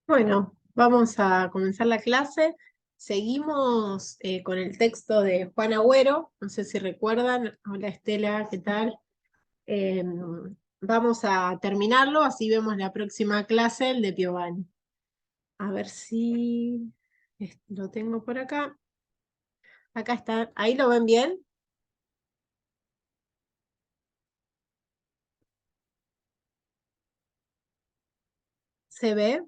Bueno, vamos a comenzar la clase. Seguimos con el texto de Juan Agüero. No sé si recuerdan. Hola Estela, ¿qué tal? Vamos a terminarlo, así vemos la próxima clase, el de Piovani. A ver si lo tengo por acá. Acá está. ¿Ahí lo ven bien? ¿Se ve?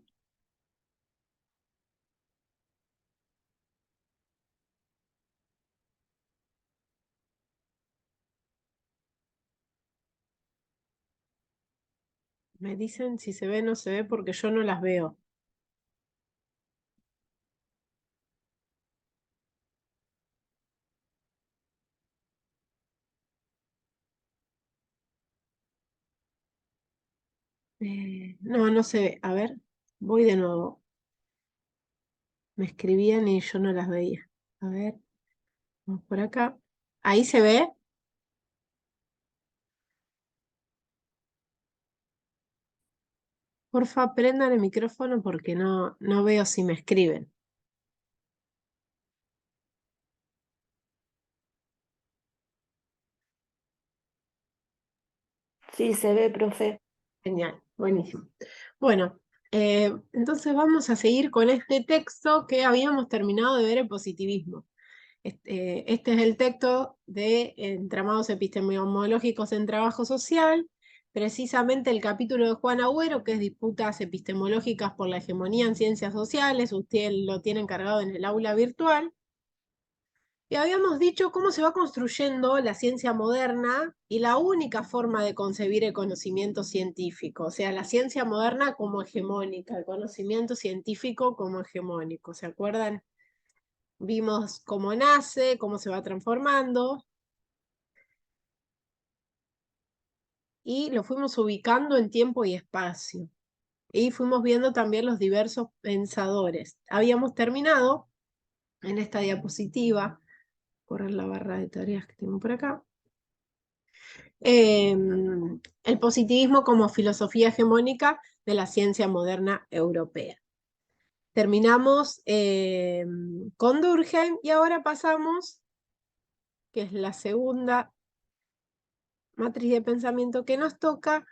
Me dicen si se ve o no se ve porque yo no las veo. No, no se ve. A ver, voy de nuevo. Me escribían y yo no las veía. A ver. Vamos por acá. Ahí se ve. Porfa, prendan el micrófono porque no veo si me escriben. Sí, se ve, profe. Genial, buenísimo. Bueno, entonces vamos a seguir con este texto que habíamos terminado de ver, el positivismo. Este es el texto de Entramados epistemológicos en trabajo social, precisamente el capítulo de Juan Agüero, que es Disputas epistemológicas por la hegemonía en ciencias sociales. Usted lo tiene encargado en el aula virtual. Y habíamos dicho cómo se va construyendo la ciencia moderna y la única forma de concebir el conocimiento científico, o sea, la ciencia moderna como hegemónica, el conocimiento científico como hegemónico. ¿Se acuerdan? Vimos cómo nace, cómo se va transformando y lo fuimos ubicando en tiempo y espacio. Y fuimos viendo también los diversos pensadores. Habíamos terminado en esta diapositiva, correr la barra de tareas que tengo por acá. El positivismo como filosofía hegemónica de la ciencia moderna europea. Terminamos con Durkheim y ahora pasamos, que es la segunda matriz de pensamiento que nos toca,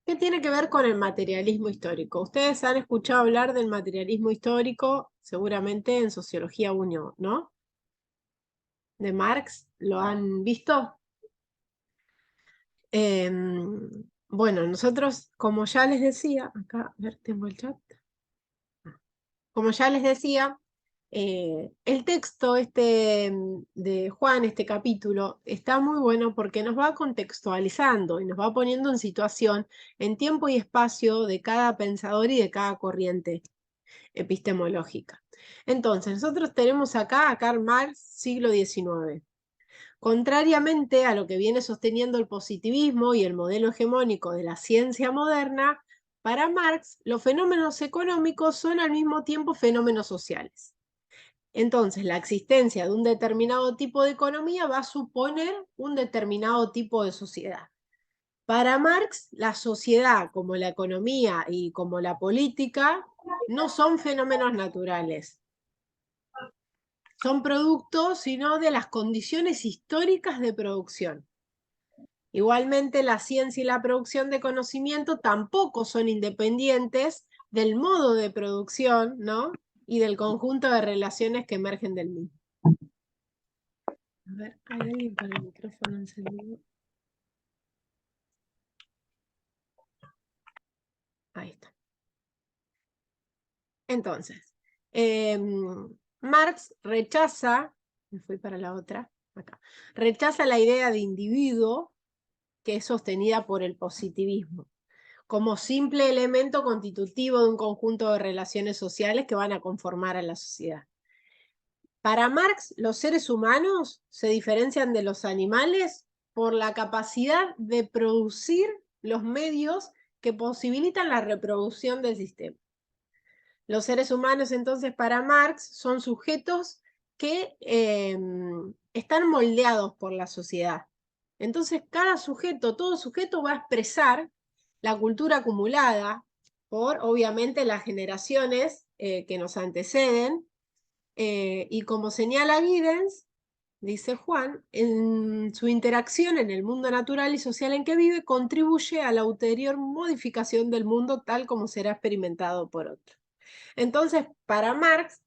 que tiene que ver con el materialismo histórico. Ustedes han escuchado hablar del materialismo histórico, seguramente en Sociología 1, ¿no? De Marx, ¿lo han visto? Bueno, nosotros, como ya les decía, acá, a ver, tengo el chat. Como ya les decía, el texto de Juan, este capítulo, está muy bueno porque nos va contextualizando y nos va poniendo en situación, en tiempo y espacio de cada pensador y de cada corriente epistemológica. Entonces, nosotros tenemos acá a Karl Marx, siglo XIX. Contrariamente a lo que viene sosteniendo el positivismo y el modelo hegemónico de la ciencia moderna, para Marx los fenómenos económicos son al mismo tiempo fenómenos sociales. Entonces, la existencia de un determinado tipo de economía va a suponer un determinado tipo de sociedad. Para Marx, la sociedad, como la economía y como la política, no son fenómenos naturales, son productos, sino de las condiciones históricas de producción. Igualmente, la ciencia y la producción de conocimiento tampoco son independientes del modo de producción, ¿no? Y del conjunto de relaciones que emergen del mismo. A ver, ¿hay alguien con el micrófono encendido? Ahí está. Entonces, Marx rechaza, me fui para la otra, acá, rechaza la idea de individuo que es sostenida por el positivismo, como simple elemento constitutivo de un conjunto de relaciones sociales que van a conformar a la sociedad. Para Marx, los seres humanos se diferencian de los animales por la capacidad de producir los medios que posibilitan la reproducción del sistema. Los seres humanos, entonces, para Marx, son sujetos que están moldeados por la sociedad. Entonces, cada sujeto, todo sujeto va a expresar la cultura acumulada por, obviamente, las generaciones que nos anteceden, y como señala Giddens, dice Juan, en su interacción en el mundo natural y social en que vive, contribuye a la ulterior modificación del mundo tal como será experimentado por otro. Entonces, para Marx,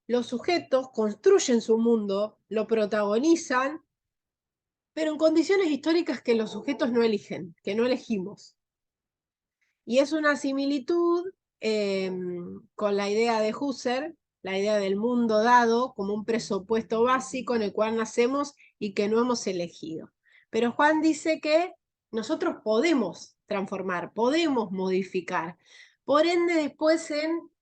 los sujetos construyen su mundo, lo protagonizan, pero en condiciones históricas que los sujetos no eligen, que no elegimos. Y es una similitud con la idea de Husserl, la idea del mundo dado como un presupuesto básico en el cual nacemos y que no hemos elegido. Pero Juan dice que nosotros podemos transformar, podemos modificar. Por ende, después,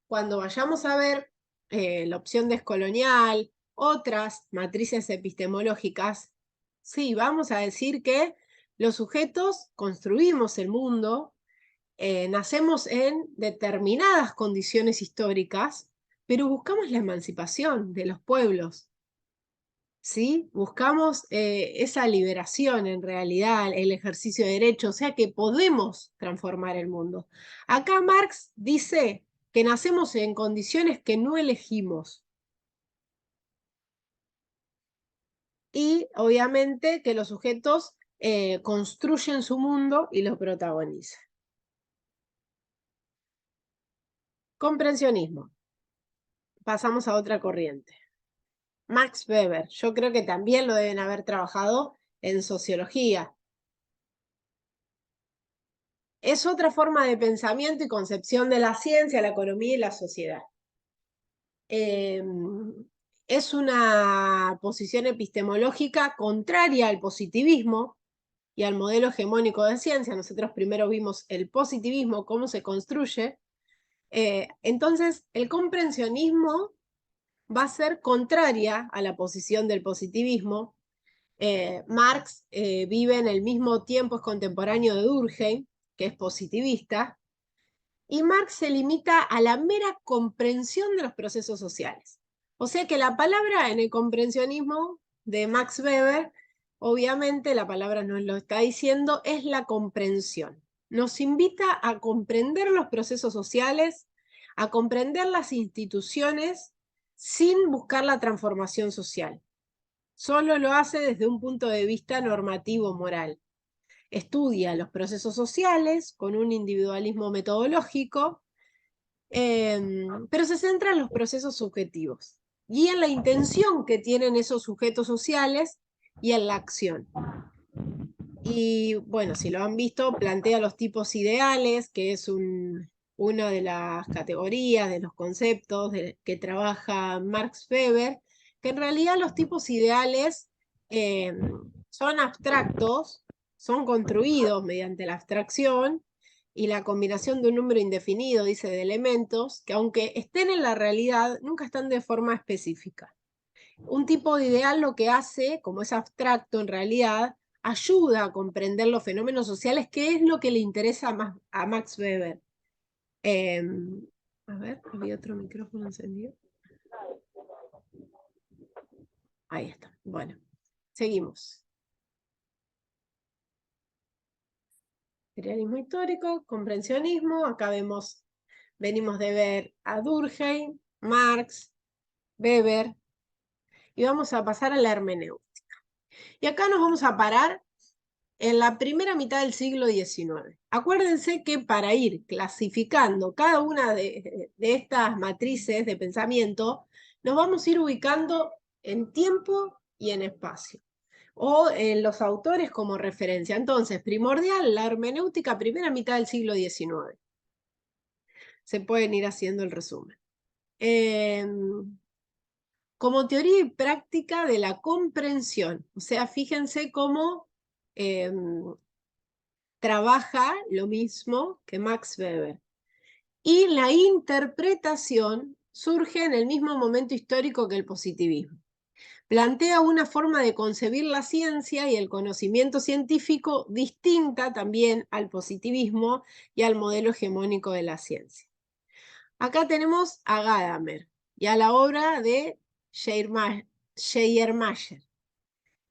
cuando vayamos a ver la opción descolonial, otras matrices epistemológicas, sí, vamos a decir que los sujetos construimos el mundo, nacemos en determinadas condiciones históricas, pero buscamos la emancipación de los pueblos, ¿sí? Buscamos esa liberación en realidad, el ejercicio de derechos, o sea que podemos transformar el mundo. Acá Marx dice que nacemos en condiciones que no elegimos. Y obviamente que los sujetos construyen su mundo y lo protagonizan. Comprensionismo. Pasamos a otra corriente. Max Weber, yo creo que también lo deben haber trabajado en sociología. Es otra forma de pensamiento y concepción de la ciencia, la economía y la sociedad. Es una posición epistemológica contraria al positivismo y al modelo hegemónico de ciencia. Nosotros primero vimos el positivismo, cómo se construye. Entonces, el comprensionismo va a ser contraria a la posición del positivismo. Marx vive en el mismo tiempo, es contemporáneo de Durkheim, que es positivista, y Marx se limita a la mera comprensión de los procesos sociales. O sea que la palabra en el comprensionismo de Max Weber, obviamente la palabra nos lo está diciendo, es la comprensión. Nos invita a comprender los procesos sociales, a comprender las instituciones sin buscar la transformación social. Solo lo hace desde un punto de vista normativo moral. Estudia los procesos sociales con un individualismo metodológico, pero se centra en los procesos subjetivos y en la intención que tienen esos sujetos sociales y en la acción. Y bueno, si lo han visto, plantea los tipos ideales, que es una de las categorías, de los conceptos que trabaja Max Weber, que en realidad los tipos ideales son abstractos, son construidos mediante la abstracción y la combinación de un número indefinido, dice, de elementos, que aunque estén en la realidad, nunca están de forma específica. Un tipo de ideal lo que hace, como es abstracto en realidad, ayuda a comprender los fenómenos sociales, que es lo que le interesa a Max Weber. A ver, había otro micrófono encendido. Ahí está. Bueno, seguimos. Realismo histórico, comprensionismo. Acá venimos de ver a Durkheim, Marx, Weber, y vamos a pasar a la hermenéutica. Y acá nos vamos a parar en la primera mitad del siglo XIX. Acuérdense que para ir clasificando cada una de estas matrices de pensamiento, nos vamos a ir ubicando en tiempo y en espacio, o en los autores como referencia. Entonces, primordial, la hermenéutica, primera mitad del siglo XIX. Se pueden ir haciendo el resumen. Como teoría y práctica de la comprensión. O sea, fíjense cómo trabaja lo mismo que Max Weber. Y la interpretación surge en el mismo momento histórico que el positivismo. Plantea una forma de concebir la ciencia y el conocimiento científico distinta también al positivismo y al modelo hegemónico de la ciencia. Acá tenemos a Gadamer y a la obra de Schleiermacher,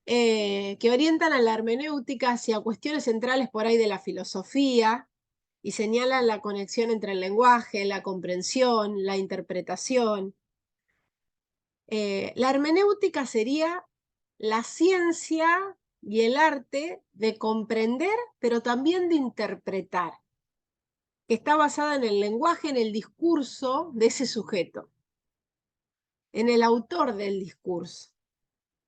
que orientan a la hermenéutica hacia cuestiones centrales por ahí de la filosofía, y señalan la conexión entre el lenguaje, la comprensión, la interpretación. La hermenéutica sería la ciencia y el arte de comprender, pero también de interpretar, que está basada en el lenguaje, en el discurso de ese sujeto, en el autor del discurso.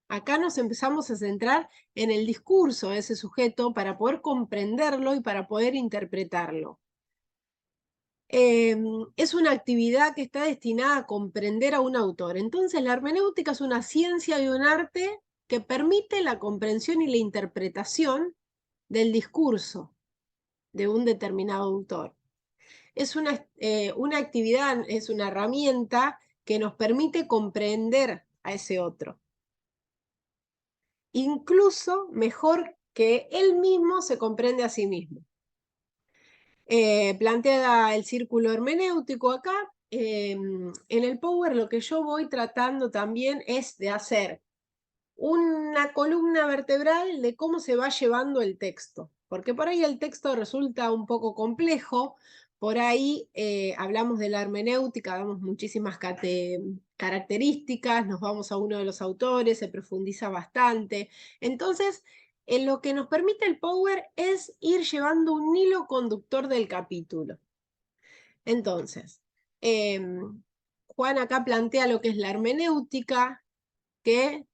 Acá nos empezamos a centrar en el discurso de ese sujeto para poder comprenderlo y para poder interpretarlo. Es una actividad que está destinada a comprender a un autor. Entonces, la hermenéutica es una ciencia y un arte que permite la comprensión y la interpretación del discurso de un determinado autor. Es una actividad, es una herramienta que nos permite comprender a ese otro, incluso mejor que él mismo se comprende a sí mismo. Plantea el círculo hermenéutico acá. En el Power lo que yo voy tratando también es de hacer una columna vertebral de cómo se va llevando el texto, porque por ahí el texto resulta un poco complejo, por ahí hablamos de la hermenéutica, damos muchísimas características, nos vamos a uno de los autores, se profundiza bastante. Entonces, lo que nos permite el Power es ir llevando un hilo conductor del capítulo. Entonces, Juan acá plantea lo que es la hermenéutica, que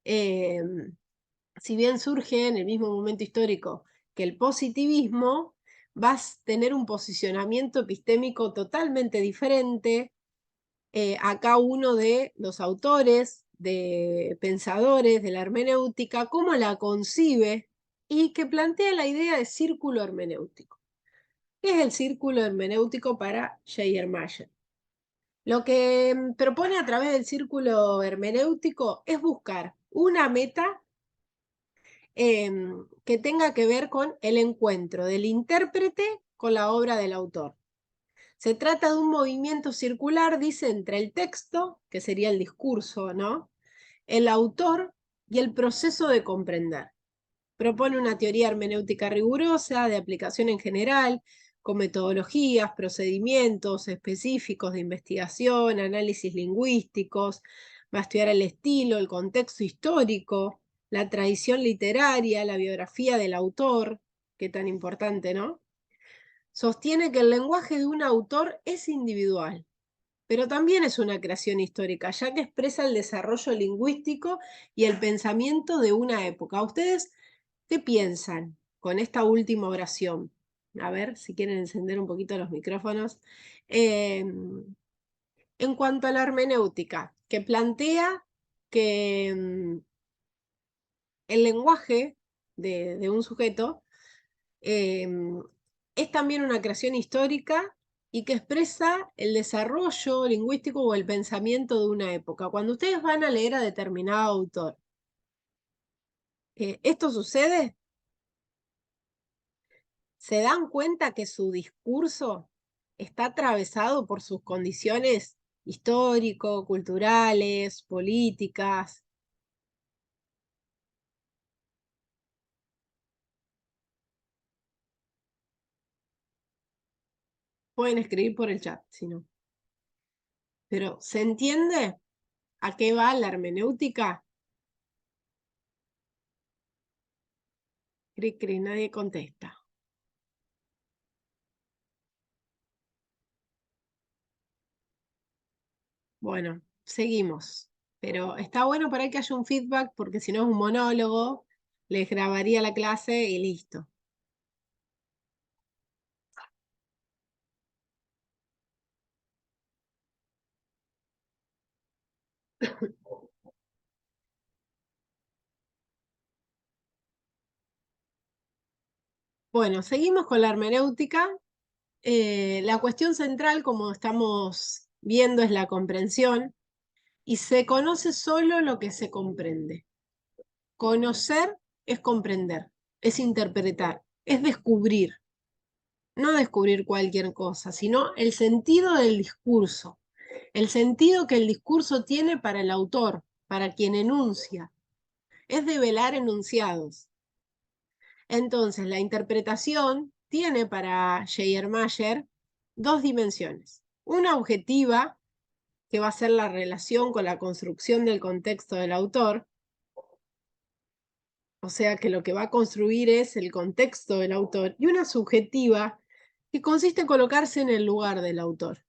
si bien surge en el mismo momento histórico que el positivismo, va a tener un posicionamiento epistémico totalmente diferente. Acá uno de los autores, de pensadores de la hermenéutica, cómo la concibe y que plantea la idea de círculo hermenéutico. ¿Qué es el círculo hermenéutico para Schleiermacher? Lo que propone a través del círculo hermenéutico es buscar una meta que tenga que ver con el encuentro del intérprete con la obra del autor. Se trata de un movimiento circular, dice, entre el texto, que sería el discurso, ¿no?, el autor y el proceso de comprender. Propone una teoría hermenéutica rigurosa, de aplicación en general, con metodologías, procedimientos específicos de investigación, análisis lingüísticos, va a estudiar el estilo, el contexto histórico, la tradición literaria, la biografía del autor, qué tan importante, ¿no? Sostiene que el lenguaje de un autor es individual, pero también es una creación histórica, ya que expresa el desarrollo lingüístico y el pensamiento de una época. ¿Ustedes qué piensan con esta última oración? A ver si quieren encender un poquito los micrófonos. En cuanto a la hermenéutica, que plantea que el lenguaje de un sujeto es también una creación histórica y que expresa el desarrollo lingüístico o el pensamiento de una época. Cuando ustedes van a leer a determinado autor, ¿esto sucede? ¿Se dan cuenta que su discurso está atravesado por sus condiciones histórico, culturales, políticas? Pueden escribir por el chat, si no. Pero, ¿se entiende a qué va la hermenéutica? Cri, cri, nadie contesta. Bueno, seguimos. Pero está bueno para que haya un feedback, porque si no es un monólogo, les grabaría la clase y listo. Bueno, seguimos con la hermenéutica. La cuestión central, como estamos viendo, es la comprensión, y se conoce solo lo que se comprende. Conocer es comprender, es interpretar, es descubrir. No descubrir cualquier cosa, sino el sentido del discurso, el sentido que el discurso tiene para el autor, para quien enuncia. Es develar enunciados. Entonces, la interpretación tiene para Schleiermacher dos dimensiones. Una objetiva, que va a ser la relación con la construcción del contexto del autor, o sea que lo que va a construir es el contexto del autor, y una subjetiva, que consiste en colocarse en el lugar del autor.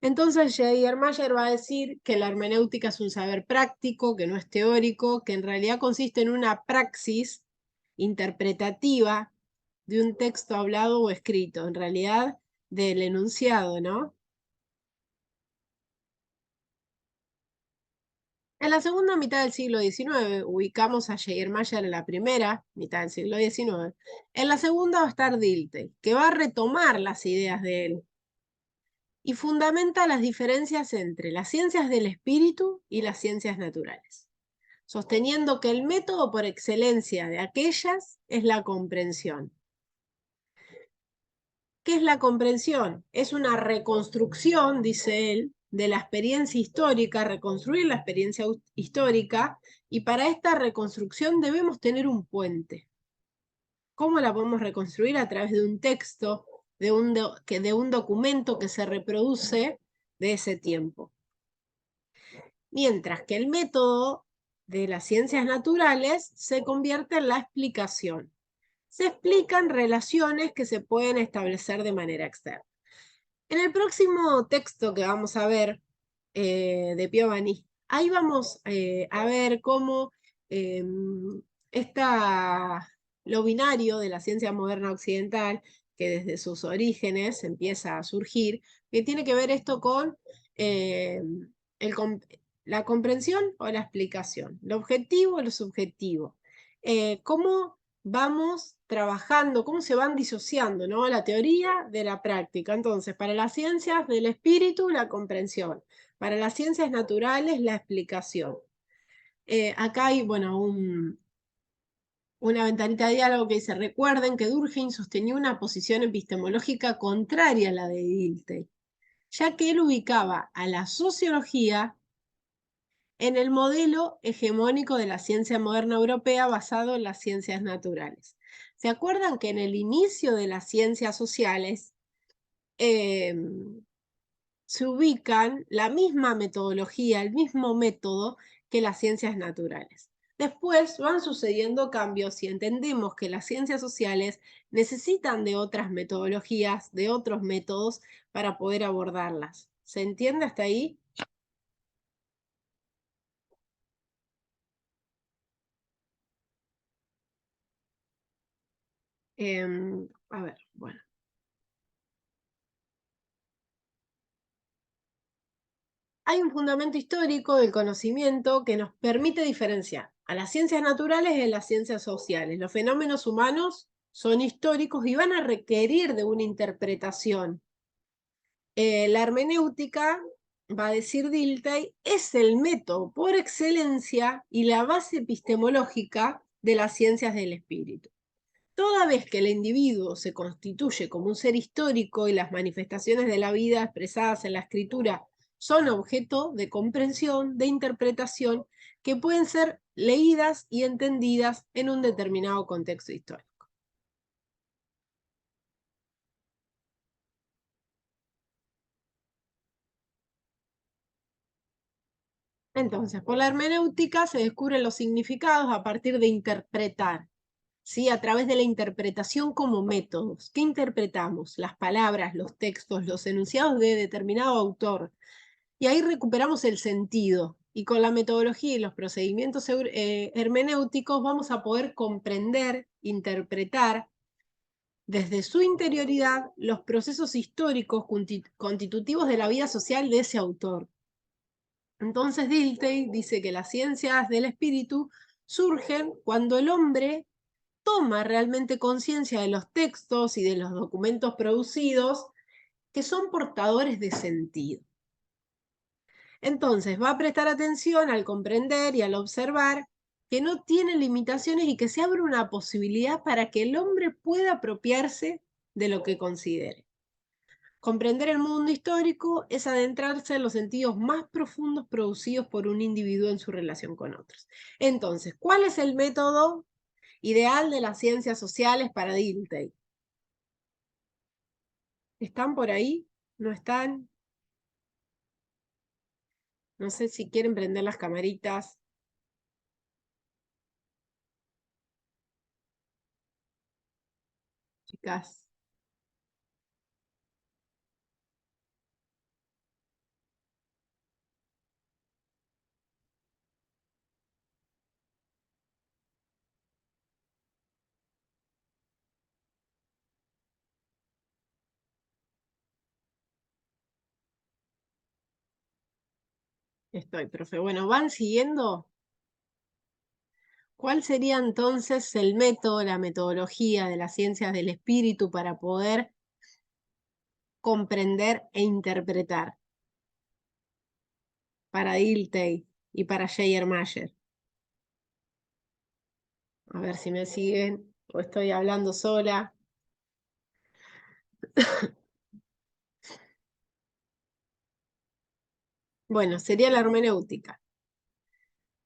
Entonces Schleiermacher va a decir que la hermenéutica es un saber práctico, que no es teórico, que en realidad consiste en una praxis interpretativa de un texto hablado o escrito, en realidad del enunciado, ¿no? En la segunda mitad del siglo XIX ubicamos a Schleiermacher en la primera mitad del siglo XIX. En la segunda va a estar Dilthey, que va a retomar las ideas de él y fundamenta las diferencias entre las ciencias del espíritu y las ciencias naturales, sosteniendo que el método por excelencia de aquellas es la comprensión. ¿Qué es la comprensión? Es una reconstrucción, dice él, de la experiencia histórica, reconstruir la experiencia histórica, y para esta reconstrucción debemos tener un puente. ¿Cómo la podemos reconstruir? A través de un texto, de un documento que se reproduce de ese tiempo. Mientras que el método de las ciencias naturales se convierte en la explicación. Se explican relaciones que se pueden establecer de manera externa. En el próximo texto que vamos a ver de Piovani, ahí vamos a ver cómo lo binario de la ciencia moderna occidental, que desde sus orígenes empieza a surgir, que tiene que ver esto con la comprensión o la explicación, lo objetivo o lo subjetivo. Cómo vamos trabajando, cómo se van disociando, ¿no? La teoría de la práctica. Entonces, para las ciencias del espíritu, la comprensión. Para las ciencias naturales, la explicación. Acá hay, bueno, una ventanita de diálogo que dice: recuerden que Durkheim sostenía una posición epistemológica contraria a la de Dilthey, ya que él ubicaba a la sociología en el modelo hegemónico de la ciencia moderna europea basado en las ciencias naturales. ¿Se acuerdan que en el inicio de las ciencias sociales se ubican la misma metodología, el mismo método que las ciencias naturales? Después van sucediendo cambios y entendemos que las ciencias sociales necesitan de otras metodologías, de otros métodos para poder abordarlas. ¿Se entiende hasta ahí? A ver, bueno. Hay un fundamento histórico del conocimiento que nos permite diferenciar a las ciencias naturales de las ciencias sociales. Los fenómenos humanos son históricos y van a requerir de una interpretación. La hermenéutica, va a decir Dilthey, es el método por excelencia y la base epistemológica de las ciencias del espíritu. Toda vez que el individuo se constituye como un ser histórico y las manifestaciones de la vida expresadas en la escritura son objeto de comprensión, de interpretación, que pueden ser leídas y entendidas en un determinado contexto histórico. Entonces, por la hermenéutica se descubren los significados a partir de interpretar, ¿sí? A través de la interpretación como métodos. ¿Qué interpretamos? Las palabras, los textos, los enunciados de determinado autor. Y ahí recuperamos el sentido. Y con la metodología y los procedimientos hermenéuticos vamos a poder comprender, interpretar desde su interioridad los procesos históricos constitutivos de la vida social de ese autor. Entonces Dilthey dice que las ciencias del espíritu surgen cuando el hombre toma realmente conciencia de los textos y de los documentos producidos que son portadores de sentido. Entonces va a prestar atención al comprender y al observar que no tiene limitaciones y que se abre una posibilidad para que el hombre pueda apropiarse de lo que considere. Comprender el mundo histórico es adentrarse en los sentidos más profundos producidos por un individuo en su relación con otros. Entonces, ¿cuál es el método Ideal de las ciencias sociales para Dilthey. ¿Están por ahí? ¿No están? No sé si quieren prender las camaritas. Chicas. Estoy, profe. Bueno, ¿van siguiendo? ¿Cuál sería entonces el método, la metodología de las ciencias del espíritu para poder comprender e interpretar? Para Dilthey y para Schleiermacher. A ver si me siguen o estoy hablando sola. Bueno, sería la hermenéutica.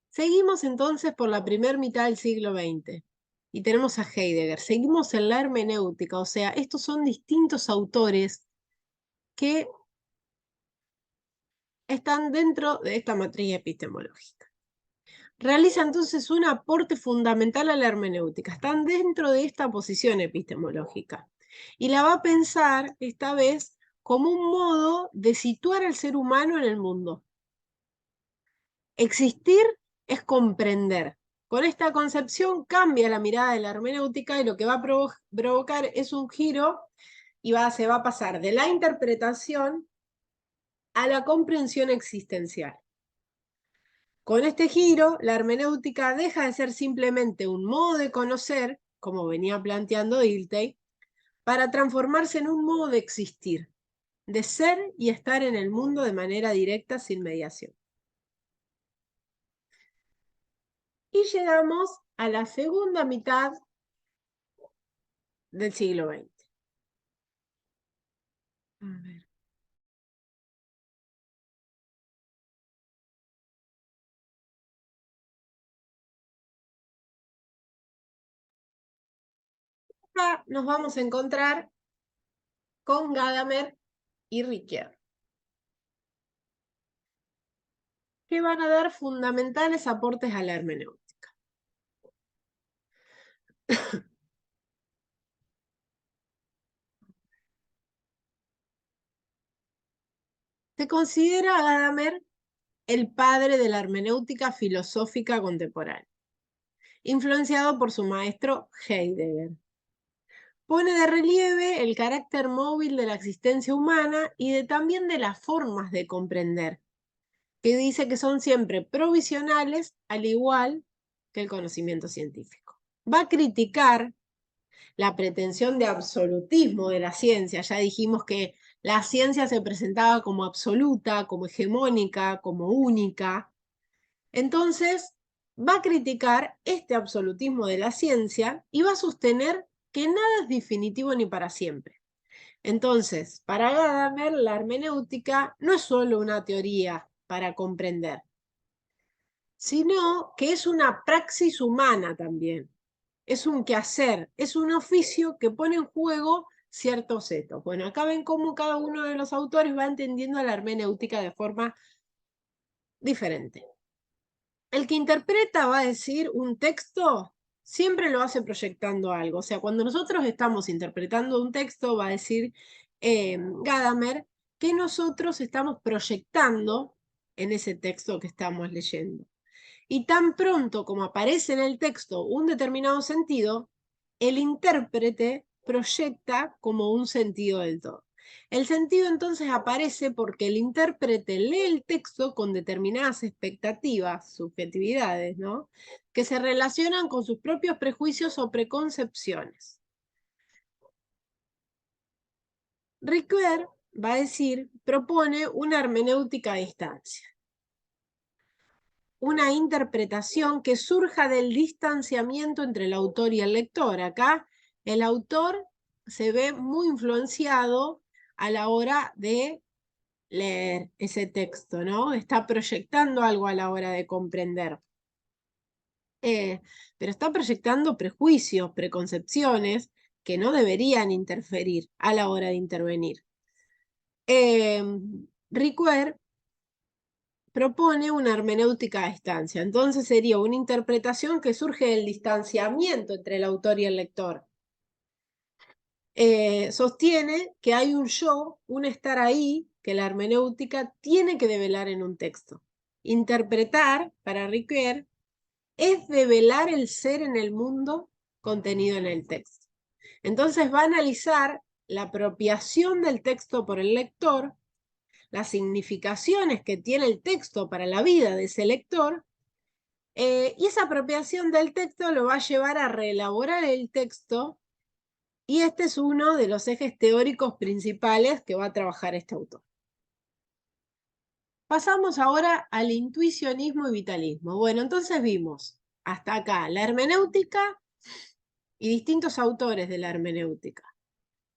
Seguimos entonces por la primera mitad del siglo XX y tenemos a Heidegger. Seguimos en la hermenéutica, o sea, estos son distintos autores que están dentro de esta matriz epistemológica. Realiza entonces un aporte fundamental a la hermenéutica. Están dentro de esta posición epistemológica. Y la va a pensar, esta vez, como un modo de situar al ser humano en el mundo. Existir es comprender. Con esta concepción cambia la mirada de la hermenéutica y lo que va a provocar es un giro y se va a pasar de la interpretación a la comprensión existencial. Con este giro, la hermenéutica deja de ser simplemente un modo de conocer, como venía planteando Dilthey, para transformarse en un modo de existir, de ser y estar en el mundo de manera directa sin mediación. Y llegamos a la segunda mitad del siglo XX. A ver. Acá nos vamos a encontrar con Gadamer y Ricoeur, que van a dar fundamentales aportes a la hermenéutica. Se considera a Gadamer el padre de la hermenéutica filosófica contemporánea, influenciado por su maestro Heidegger. Pone de relieve el carácter móvil de la existencia humana y también de las formas de comprender, que dice que son siempre provisionales, al igual que el conocimiento científico. Va a criticar la pretensión de absolutismo de la ciencia. Ya dijimos que la ciencia se presentaba como absoluta, como hegemónica, como única. Entonces, va a criticar este absolutismo de la ciencia y va a sostener que nada es definitivo ni para siempre. Entonces, para Gadamer, la hermenéutica no es solo una teoría para comprender, sino que es una praxis humana también. Es un quehacer, es un oficio que pone en juego ciertos hechos. Bueno, acá ven cómo cada uno de los autores va entendiendo a la hermenéutica de forma diferente. El que interpreta, va a decir, un texto, siempre lo hace proyectando algo. O sea, cuando nosotros estamos interpretando un texto, va a decir Gadamer, que nosotros estamos proyectando en ese texto que estamos leyendo. Y tan pronto como aparece en el texto un determinado sentido, el intérprete proyecta como un sentido del todo. El sentido entonces aparece porque el intérprete lee el texto con determinadas expectativas, subjetividades, ¿no? Que se relacionan con sus propios prejuicios o preconcepciones. Ricoeur, va a decir, propone una hermenéutica a distancia. Una interpretación que surja del distanciamiento entre el autor y el lector. Acá el autor se ve muy influenciado a la hora de leer ese texto, ¿no? Está proyectando algo a la hora de comprender. pero está proyectando prejuicios, preconcepciones que no deberían interferir a la hora de intervenir. Ricoeur propone una hermenéutica a distancia, entonces sería una interpretación que surge del distanciamiento entre el autor y el lector. Sostiene que hay un yo, un estar ahí, que la hermenéutica tiene que develar en un texto. Interpretar, para Ricoeur, es develar el ser en el mundo contenido en el texto. Entonces va a analizar la apropiación del texto por el lector, las significaciones que tiene el texto para la vida de ese lector, y esa apropiación del texto lo va a llevar a reelaborar el texto, y este es uno de los ejes teóricos principales que va a trabajar este autor. Pasamos ahora al intuicionismo y vitalismo. Bueno, entonces vimos hasta acá la hermenéutica y distintos autores de la hermenéutica,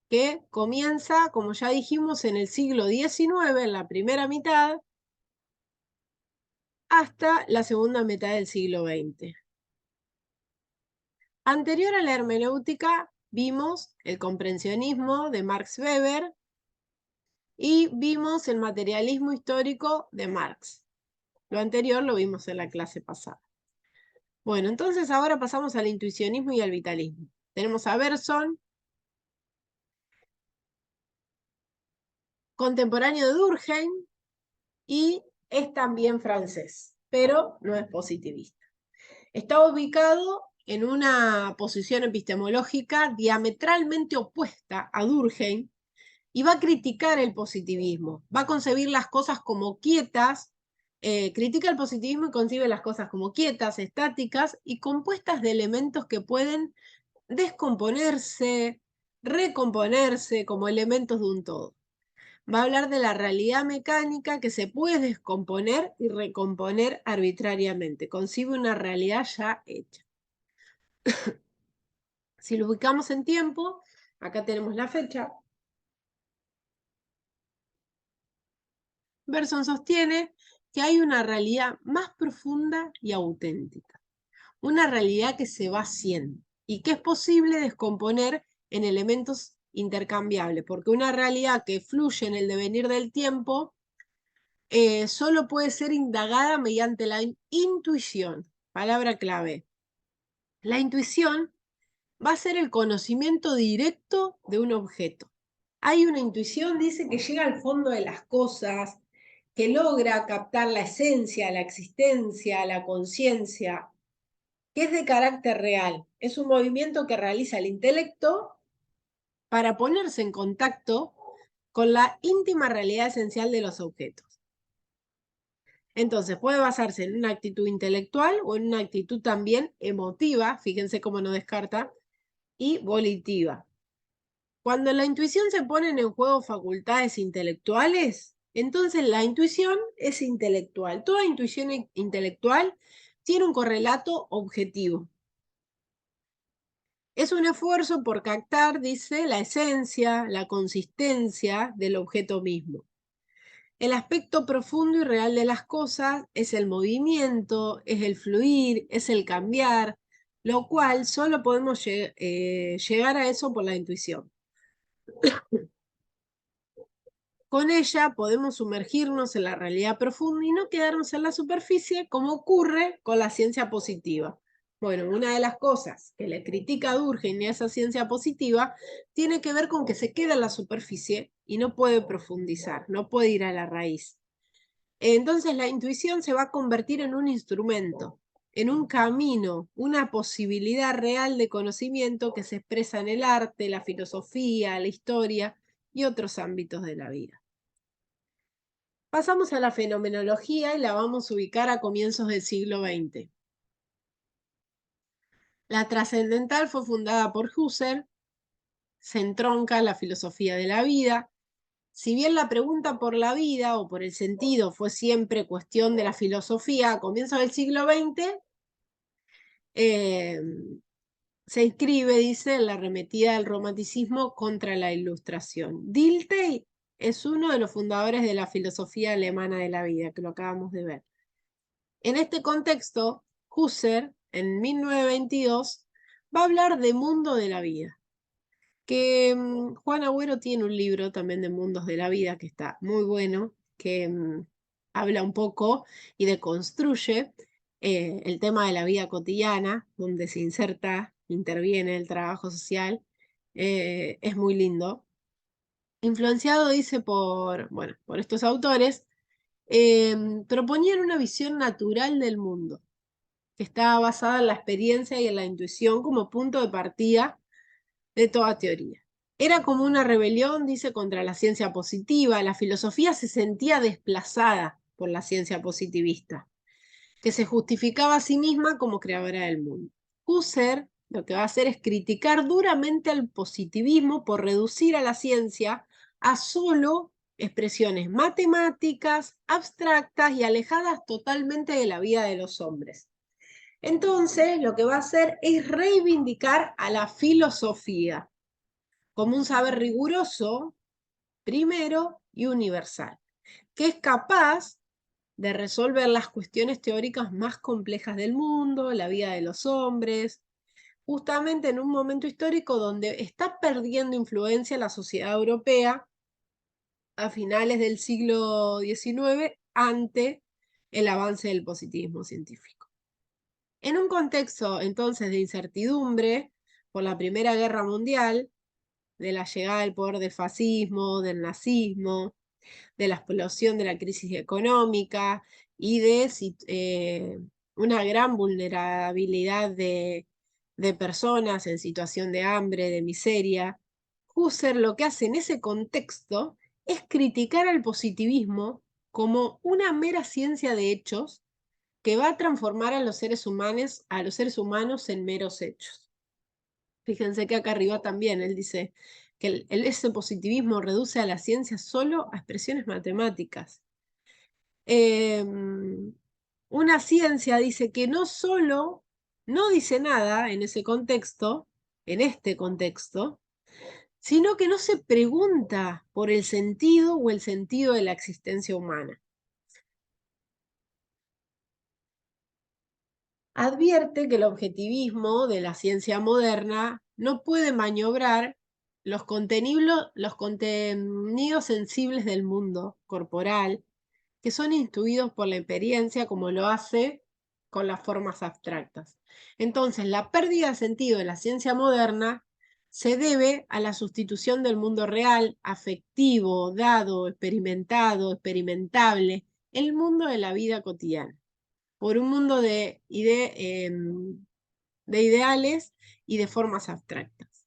que comienza, como ya dijimos, en el siglo XIX, en la primera mitad, hasta la segunda mitad del siglo XX. Anterior a la hermenéutica vimos el comprensionismo de Max Weber y vimos el materialismo histórico de Marx. Lo anterior lo vimos en la clase pasada. Bueno, entonces ahora pasamos al intuicionismo y al vitalismo. Tenemos a Bergson, contemporáneo de Durkheim, y es también francés, pero no es positivista. Está ubicado en una posición epistemológica diametralmente opuesta a Durkheim y va a criticar el positivismo, va a concebir las cosas como quietas, critica el positivismo y concibe las cosas como quietas, estáticas y compuestas de elementos que pueden descomponerse, recomponerse como elementos de un todo. Va a hablar de la realidad mecánica que se puede descomponer y recomponer arbitrariamente. Concibe una realidad ya hecha. Si lo ubicamos en tiempo, acá tenemos la fecha. Bergson sostiene que hay una realidad más profunda y auténtica. Una realidad que se va haciendo y que es posible descomponer en elementos intercambiables, porque una realidad que fluye en el devenir del tiempo solo puede ser indagada mediante la intuición, palabra clave. La intuición va a ser el conocimiento directo de un objeto. Hay una intuición, dice, que llega al fondo de las cosas, que logra captar la esencia, la existencia, la conciencia, que es de carácter real. Es un movimiento que realiza el intelecto para ponerse en contacto con la íntima realidad esencial de los objetos. Entonces, puede basarse en una actitud intelectual o en una actitud también emotiva, fíjense cómo no descarta, y volitiva. Cuando la intuición se ponen en juego facultades intelectuales, entonces la intuición es intelectual. Toda intuición intelectual tiene un correlato objetivo. Es un esfuerzo por captar, dice, la esencia, la consistencia del objeto mismo. El aspecto profundo y real de las cosas es el movimiento, es el fluir, es el cambiar, lo cual solo podemos llegar a eso por la intuición. Con ella podemos sumergirnos en la realidad profunda y no quedarnos en la superficie como ocurre con la ciencia positiva. Bueno, una de las cosas que le critica a Durkheim a esa ciencia positiva tiene que ver con que se queda en la superficie y no puede profundizar, no puede ir a la raíz. Entonces la intuición se va a convertir en un instrumento, en un camino, una posibilidad real de conocimiento que se expresa en el arte, la filosofía, la historia y otros ámbitos de la vida. Pasamos a la fenomenología y la vamos a ubicar a comienzos del siglo XX. La trascendental fue fundada por Husserl, se entronca la filosofía de la vida. Si bien la pregunta por la vida o por el sentido fue siempre cuestión de la filosofía a comienzos del siglo XX, se inscribe, dice, en la arremetida del romanticismo contra la ilustración. Dilthey es uno de los fundadores de la filosofía alemana de la vida, que lo acabamos de ver. En este contexto, Husserl en 1922, va a hablar de mundo de la vida. Que Juan Agüero tiene un libro también de mundos de la vida que está muy bueno, que habla un poco y deconstruye el tema de la vida cotidiana, donde se interviene el trabajo social. Es muy lindo. Influenciado, dice, bueno, por estos autores, proponían una visión natural del mundo, que estaba basada en la experiencia y en la intuición como punto de partida de toda teoría. Era como una rebelión, dice, contra la ciencia positiva. La filosofía se sentía desplazada por la ciencia positivista, que se justificaba a sí misma como creadora del mundo. Husserl lo que va a hacer es criticar duramente al positivismo por reducir a la ciencia a solo expresiones matemáticas, abstractas y alejadas totalmente de la vida de los hombres. Entonces, lo que va a hacer es reivindicar a la filosofía como un saber riguroso, primero y universal, que es capaz de resolver las cuestiones teóricas más complejas del mundo, la vida de los hombres, justamente en un momento histórico donde está perdiendo influencia la sociedad europea a finales del siglo XIX ante el avance del positivismo científico. En un contexto entonces de incertidumbre por la Primera Guerra Mundial, de la llegada del poder del fascismo, del nazismo, de la explosión de la crisis económica y de una gran vulnerabilidad de personas en situación de hambre, de miseria. Husserl lo que hace en ese contexto es criticar al positivismo como una mera ciencia de hechos que va a transformar a los seres humanos en meros hechos. Fíjense que acá arriba también él dice que ese positivismo reduce a la ciencia solo a expresiones matemáticas. Una ciencia dice que no solo no dice nada en ese contexto, en este contexto, sino que no se pregunta por el sentido o el sentido de la existencia humana. Advierte que el objetivismo de la ciencia moderna no puede maniobrar los contenidos sensibles del mundo corporal, que son intuidos por la experiencia como lo hace con las formas abstractas. Entonces, la pérdida de sentido de la ciencia moderna se debe a la sustitución del mundo real, afectivo, dado, experimentado, experimentable, el mundo de la vida cotidiana, por un mundo de ideales y de formas abstractas.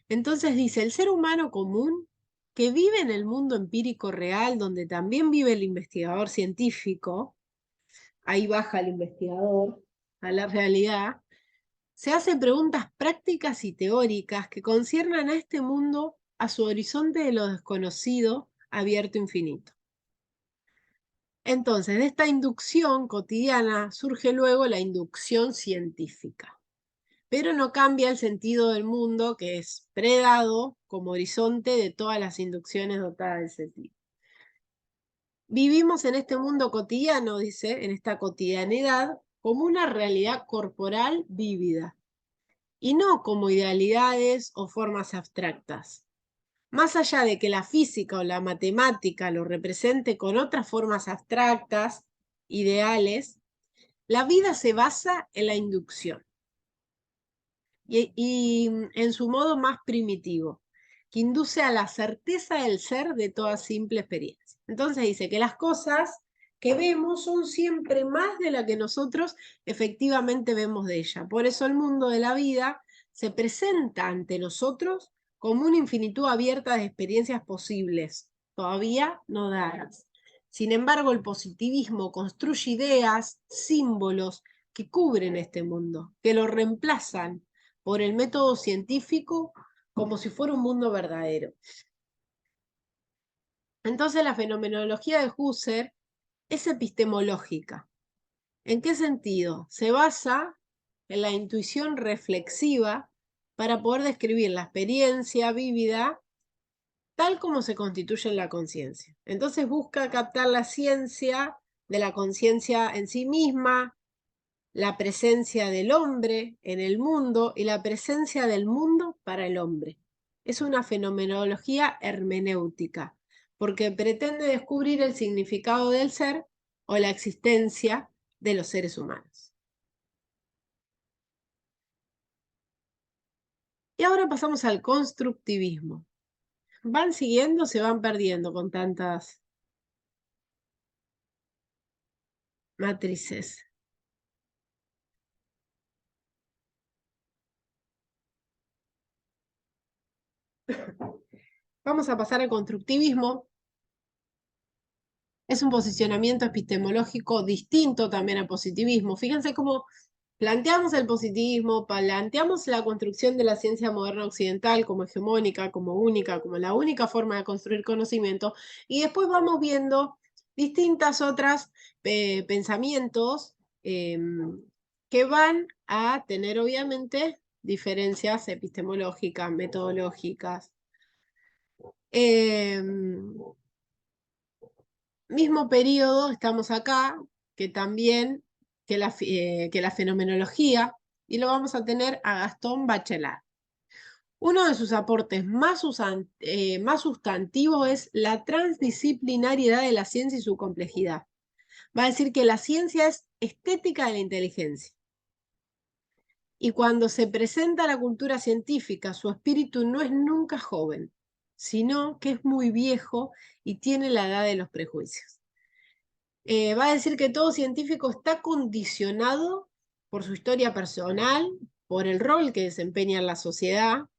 Entonces dice, el ser humano común que vive en el mundo empírico real, donde también vive el investigador científico, ahí baja el investigador a la realidad, se hace preguntas prácticas y teóricas que conciernan a este mundo, a su horizonte de lo desconocido, abierto infinito. Entonces, de esta inducción cotidiana surge luego la inducción científica, pero no cambia el sentido del mundo que es predado como horizonte de todas las inducciones dotadas de sentido. Vivimos en este mundo cotidiano, dice, en esta cotidianidad, como una realidad corporal vívida, y no como idealidades o formas abstractas. Más allá de que la física o la matemática lo represente con otras formas abstractas, ideales, la vida se basa en la inducción y en su modo más primitivo, que induce a la certeza del ser de toda simple experiencia. Entonces dice que las cosas que vemos son siempre más de la que nosotros efectivamente vemos de ella. Por eso el mundo de la vida se presenta ante nosotros como una infinitud abierta de experiencias posibles, todavía no dadas. Sin embargo, el positivismo construye ideas, símbolos que cubren este mundo, que lo reemplazan por el método científico como si fuera un mundo verdadero. Entonces la fenomenología de Husserl es epistemológica. ¿En qué sentido? Se basa en la intuición reflexiva para poder describir la experiencia vívida tal como se constituye en la conciencia. Entonces busca captar la ciencia de la conciencia en sí misma, la presencia del hombre en el mundo y la presencia del mundo para el hombre. Es una fenomenología hermenéutica, porque pretende descubrir el significado del ser o la existencia de los seres humanos. Y ahora pasamos al constructivismo. ¿Van siguiendo o se van perdiendo con tantas matrices? Vamos a pasar al constructivismo. Es un posicionamiento epistemológico distinto también al positivismo. Fíjense cómo planteamos el positivismo, planteamos la construcción de la ciencia moderna occidental como hegemónica, como única, como la única forma de construir conocimiento, y después vamos viendo distintas otras pensamientos que van a tener obviamente diferencias epistemológicas, metodológicas. Mismo periodo estamos acá, que también que la fenomenología, y lo vamos a tener a Gastón Bachelard. Uno de sus aportes más sustantivos es la transdisciplinariedad de la ciencia y su complejidad. Va a decir que la ciencia es estética de la inteligencia. Y cuando se presenta la cultura científica, su espíritu no es nunca joven, sino que es muy viejo y tiene la edad de los prejuicios. Va a decir que todo científico está condicionado por su historia personal, por el rol que desempeña en la sociedad.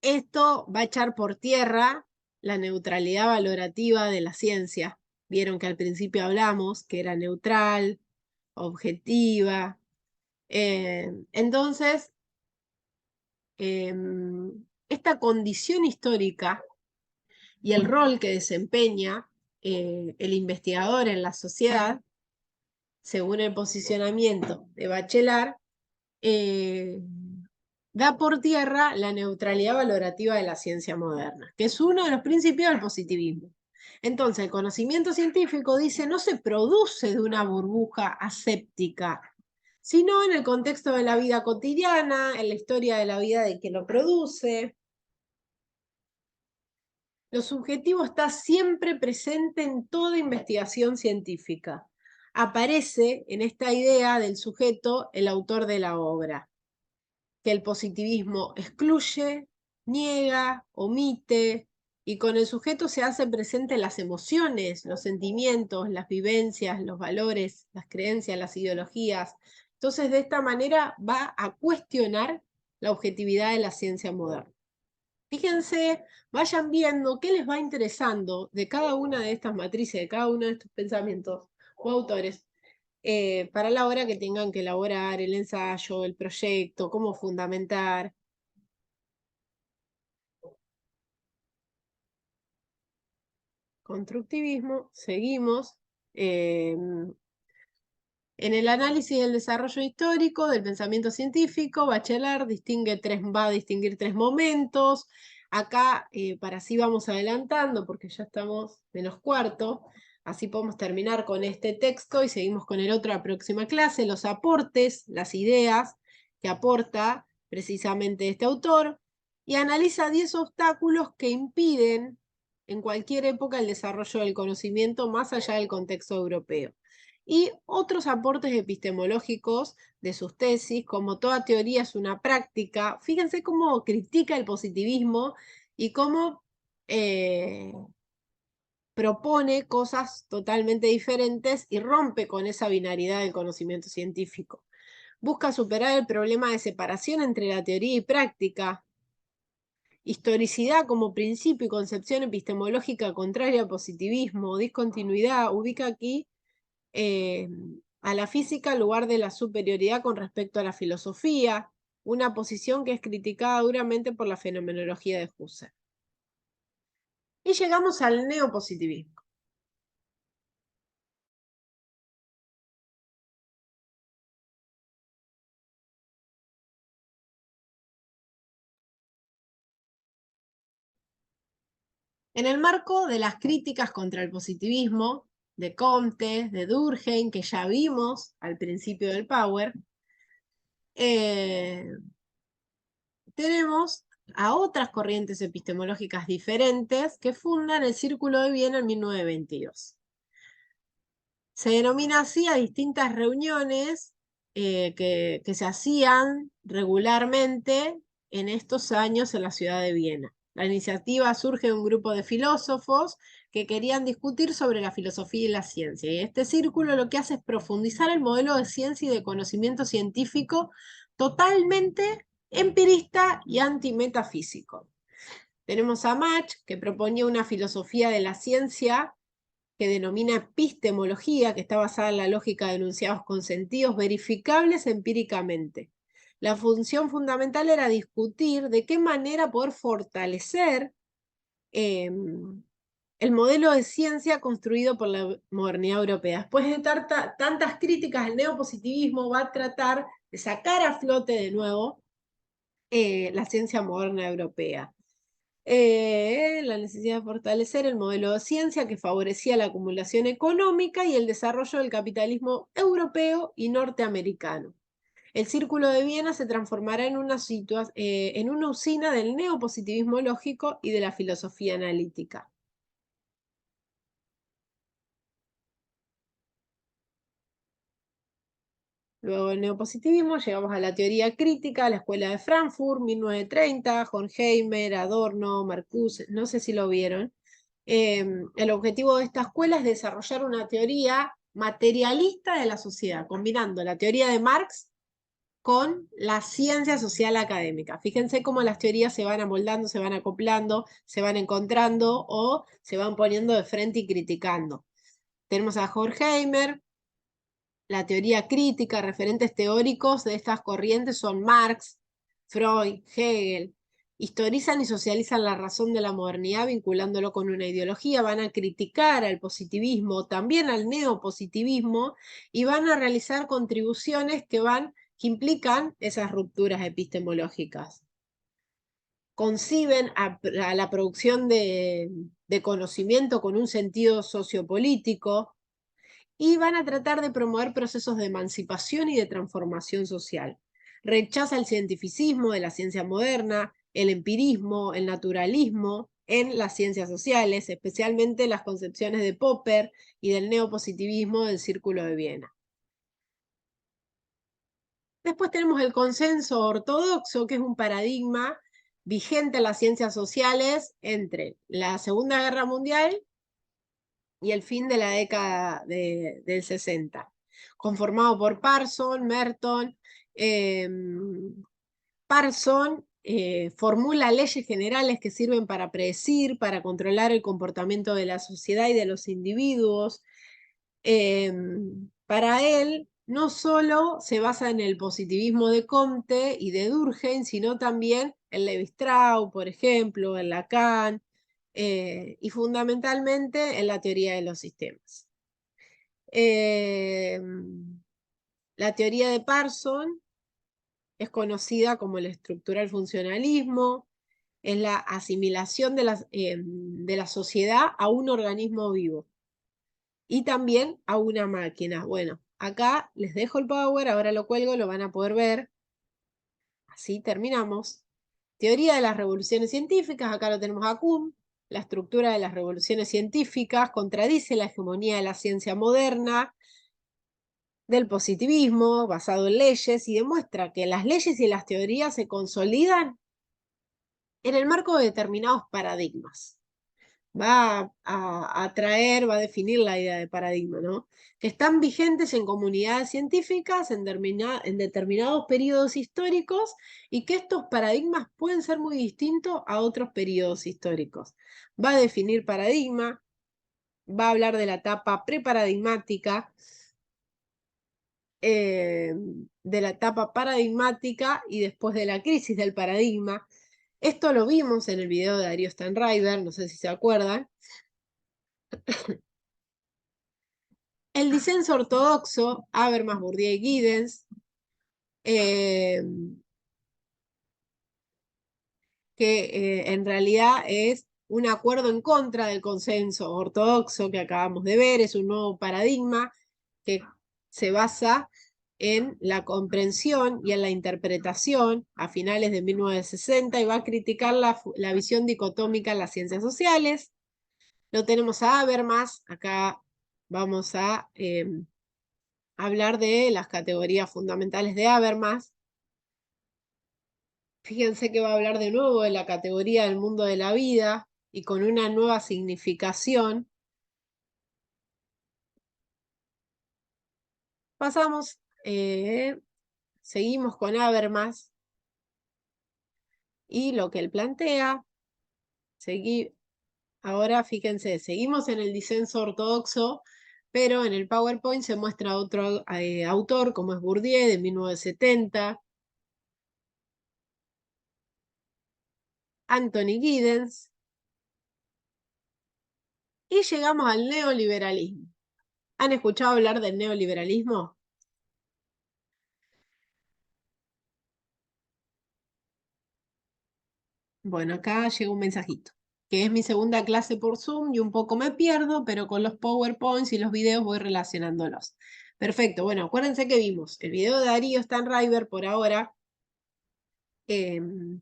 Esto va a echar por tierra la neutralidad valorativa de la ciencia. Vieron que al principio hablamos que era neutral, objetiva. Entonces, esta condición histórica y el rol que desempeña el investigador en la sociedad, según el posicionamiento de Bachelard, da por tierra la neutralidad valorativa de la ciencia moderna, que es uno de los principios del positivismo. Entonces, el conocimiento científico dice no se produce de una burbuja aséptica, sino en el contexto de la vida cotidiana, en la historia de la vida de que lo produce. Lo subjetivo está siempre presente en toda investigación científica. Aparece en esta idea del sujeto el autor de la obra, que el positivismo excluye, niega, omite, y con el sujeto se hacen presentes las emociones, los sentimientos, las vivencias, los valores, las creencias, las ideologías. Entonces, de esta manera va a cuestionar la objetividad de la ciencia moderna. Fíjense, vayan viendo qué les va interesando de cada una de estas matrices, de cada uno de estos pensamientos o autores, para la hora que tengan que elaborar el ensayo, el proyecto, cómo fundamentar. Constructivismo, seguimos. En el análisis del desarrollo histórico del pensamiento científico, Bachelard va a distinguir tres momentos. Acá, para así vamos adelantando, porque ya estamos menos cuarto, así podemos terminar con este texto y seguimos con el otro la próxima clase, los aportes, las ideas que aporta precisamente este autor, y analiza 10 obstáculos que impiden en cualquier época el desarrollo del conocimiento más allá del contexto europeo. Y otros aportes epistemológicos de sus tesis, como toda teoría es una práctica. Fíjense cómo critica el positivismo y cómo propone cosas totalmente diferentes y rompe con esa binaridad del conocimiento científico. Busca superar el problema de separación entre la teoría y práctica. Historicidad como principio y concepción epistemológica contraria al positivismo. Discontinuidad. Ubica aquí a la física en lugar de la superioridad con respecto a la filosofía, una posición que es criticada duramente por la fenomenología de Husserl. Y llegamos al neopositivismo. En el marco de las críticas contra el positivismo, de Comte, de Durkheim, que ya vimos al principio del Power, tenemos a otras corrientes epistemológicas diferentes que fundan el Círculo de Viena en 1922. Se denomina así a distintas reuniones que se hacían regularmente en estos años en la ciudad de Viena. La iniciativa surge de un grupo de filósofos que querían discutir sobre la filosofía y la ciencia. Y este círculo lo que hace es profundizar el modelo de ciencia y de conocimiento científico totalmente empirista y antimetafísico. Tenemos a Mach, que proponía una filosofía de la ciencia que denomina epistemología, que está basada en la lógica de enunciados consentidos verificables empíricamente. La función fundamental era discutir de qué manera poder fortalecer el modelo de ciencia construido por la modernidad europea. Después de tantas críticas, el neopositivismo va a tratar de sacar a flote de nuevo la ciencia moderna europea. La necesidad de fortalecer el modelo de ciencia que favorecía la acumulación económica y el desarrollo del capitalismo europeo y norteamericano. El Círculo de Viena se transformará en una usina del neopositivismo lógico y de la filosofía analítica. Luego del neopositivismo llegamos a la teoría crítica, la Escuela de Frankfurt, 1930, Horkheimer, Adorno, Marcuse, no sé si lo vieron. El objetivo de esta escuela es desarrollar una teoría materialista de la sociedad, combinando la teoría de Marx con la ciencia social académica. Fíjense cómo las teorías se van amoldando, se van acoplando, se van encontrando o se van poniendo de frente y criticando. Tenemos a Horkheimer, la teoría crítica, referentes teóricos de estas corrientes son Marx, Freud, Hegel. Historizan y socializan la razón de la modernidad vinculándolo con una ideología, van a criticar al positivismo, también al neopositivismo, y van a realizar contribuciones que implican esas rupturas epistemológicas. Conciben a la producción de conocimiento con un sentido sociopolítico, y van a tratar de promover procesos de emancipación y de transformación social. Rechaza el cientificismo de la ciencia moderna, el empirismo, el naturalismo en las ciencias sociales, especialmente las concepciones de Popper y del neopositivismo del Círculo de Viena. Después tenemos el consenso ortodoxo, que es un paradigma vigente en las ciencias sociales entre la Segunda Guerra Mundial y el fin de la década del 60, conformado por Parson, Merton. Parson formula leyes generales que sirven para predecir, para controlar el comportamiento de la sociedad y de los individuos. Para él, no solo se basa en el positivismo de Comte y de Durkheim, sino también en Levi-Strauss, por ejemplo, en Lacan, y fundamentalmente en la teoría de los sistemas. La teoría de Parson es conocida como el estructural funcionalismo, es la asimilación de la sociedad a un organismo vivo y también a una máquina. Bueno, acá les dejo el Power, ahora lo cuelgo, lo van a poder ver. Así terminamos. Teoría de las revoluciones científicas, acá lo tenemos a Kuhn. La estructura de las revoluciones científicas contradice la hegemonía de la ciencia moderna, del positivismo basado en leyes, y demuestra que las leyes y las teorías se consolidan en el marco de determinados paradigmas. Va a definir la idea de paradigma, ¿no? Que están vigentes en comunidades científicas en determinados periodos históricos, y que estos paradigmas pueden ser muy distintos a otros periodos históricos. Va a definir paradigma, va a hablar de la etapa preparadigmática, de la etapa paradigmática y después de la crisis del paradigma. Esto lo vimos en el video de Darío Stanriver, no sé si se acuerdan. El disenso ortodoxo, Habermas, Bourdieu y Giddens, que en realidad es un acuerdo en contra del consenso ortodoxo que acabamos de ver, es un nuevo paradigma que se basa en la comprensión y en la interpretación a finales de 1960 y va a criticar la visión dicotómica en las ciencias sociales. Lo tenemos a Habermas, acá vamos a hablar de las categorías fundamentales de Habermas. Fíjense que va a hablar de nuevo de la categoría del mundo de la vida y con una nueva significación. Pasamos, seguimos con Habermas y lo que él plantea. Ahora fíjense, seguimos en el disenso ortodoxo, pero en el PowerPoint se muestra otro autor como es Bourdieu de 1970, Anthony Giddens, y llegamos al neoliberalismo. ¿Han escuchado hablar del neoliberalismo? Bueno, acá llega un mensajito, que es mi segunda clase por Zoom y un poco me pierdo, pero con los PowerPoints y los videos voy relacionándolos. Perfecto, bueno, acuérdense que vimos el video de Darío Stanriver por ahora.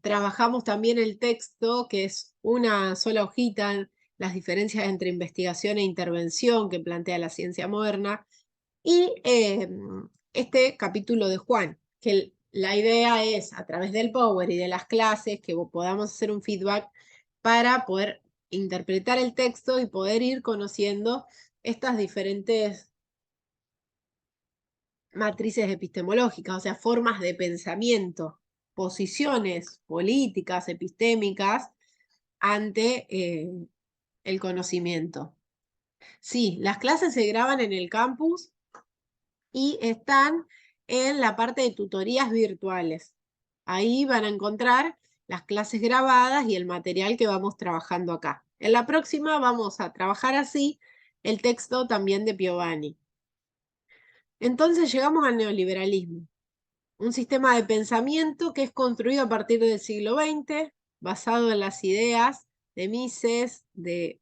Trabajamos también el texto, que es una sola hojita, las diferencias entre investigación e intervención que plantea la ciencia moderna, y este capítulo de Juan, que la idea es, a través del Power y de las clases, que podamos hacer un feedback para poder interpretar el texto y poder ir conociendo estas diferentes matrices epistemológicas, o sea, formas de pensamiento, posiciones políticas, epistémicas, ante el conocimiento. Sí, las clases se graban en el campus y están en la parte de tutorías virtuales. Ahí van a encontrar las clases grabadas y el material que vamos trabajando acá. En la próxima vamos a trabajar así el texto también de Piovani. Entonces llegamos al neoliberalismo, un sistema de pensamiento que es construido a partir del siglo XX, basado en las ideas de Mises, de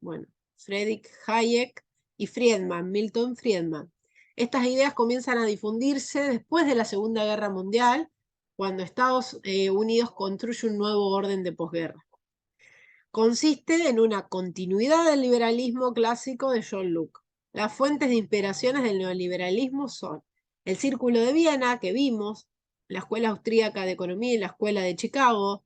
Friedrich Hayek y Friedman, Milton Friedman. Estas ideas comienzan a difundirse después de la Segunda Guerra Mundial, cuando Estados Unidos construye un nuevo orden de posguerra. Consiste en una continuidad del liberalismo clásico de John Locke. Las fuentes de inspiraciones del neoliberalismo son el Círculo de Viena, que vimos, la Escuela Austríaca de Economía y la Escuela de Chicago.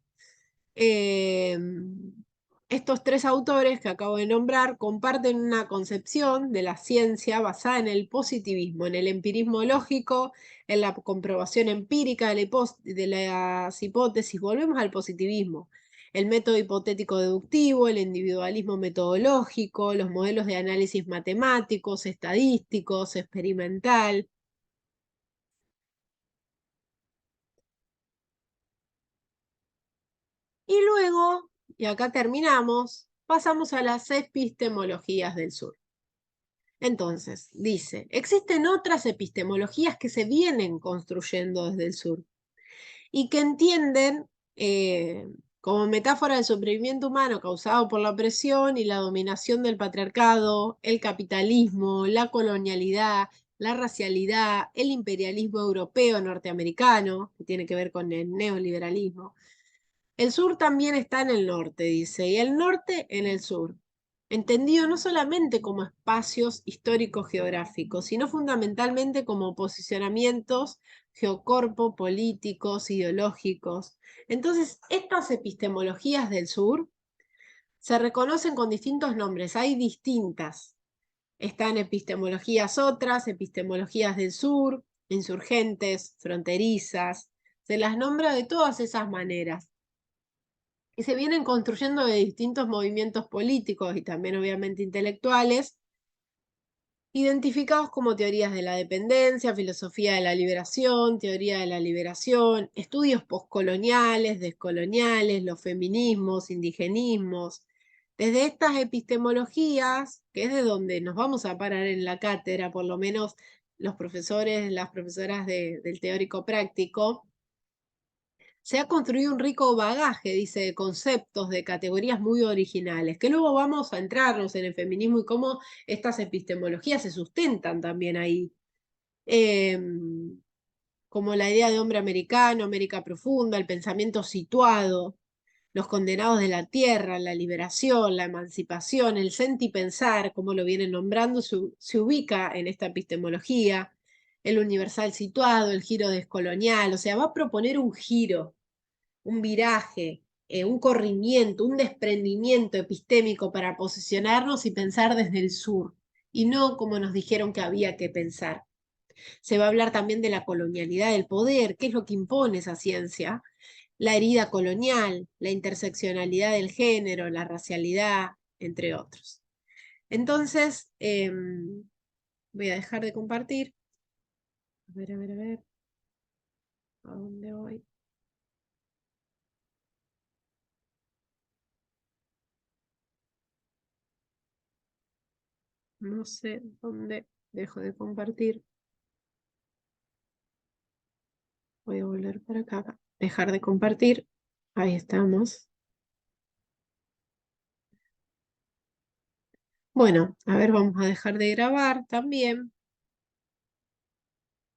Estos tres autores que acabo de nombrar comparten una concepción de la ciencia basada en el positivismo, en el empirismo lógico, en la comprobación empírica de las hipótesis. Volvemos al positivismo. El método hipotético deductivo, el individualismo metodológico, los modelos de análisis matemáticos, estadísticos, experimental. Y luego, y acá terminamos, pasamos a las epistemologías del sur. Entonces, dice, existen otras epistemologías que se vienen construyendo desde el sur y que entienden como metáfora del sufrimiento humano causado por la opresión y la dominación del patriarcado, el capitalismo, la colonialidad, la racialidad, el imperialismo europeo norteamericano, que tiene que ver con el neoliberalismo. El sur también está en el norte, dice, y el norte en el sur, entendido no solamente como espacios históricos geográficos, sino fundamentalmente como posicionamientos geocorpo, políticos, ideológicos. Entonces, estas epistemologías del sur se reconocen con distintos nombres, hay distintas. Están epistemologías otras, epistemologías del sur, insurgentes, fronterizas, se las nombra de todas esas maneras. Y se vienen construyendo de distintos movimientos políticos y también obviamente intelectuales, identificados como teorías de la dependencia, filosofía de la liberación, teoría de la liberación, estudios postcoloniales, descoloniales, los feminismos, indigenismos. Desde estas epistemologías, que es de donde nos vamos a parar en la cátedra, por lo menos los profesores, las profesoras del teórico práctico, se ha construido un rico bagaje, dice, de conceptos, de categorías muy originales, que luego vamos a entrarnos en el feminismo y cómo estas epistemologías se sustentan también ahí. Como la idea de hombre americano, América profunda, el pensamiento situado, los condenados de la tierra, la liberación, la emancipación, el sentipensar, como lo vienen nombrando, se ubica en esta epistemología, el universal situado, el giro descolonial, o sea, va a proponer un giro, un viraje, un corrimiento, un desprendimiento epistémico para posicionarnos y pensar desde el sur, y no como nos dijeron que había que pensar. Se va a hablar también de la colonialidad del poder, qué es lo que impone esa ciencia, la herida colonial, la interseccionalidad del género, la racialidad, entre otros. Entonces, voy a dejar de compartir. A ver, a ver, a ver. ¿A dónde voy? No sé dónde dejo de compartir. Voy a volver para acá. Dejar de compartir. Ahí estamos. Bueno, a ver, vamos a dejar de grabar también.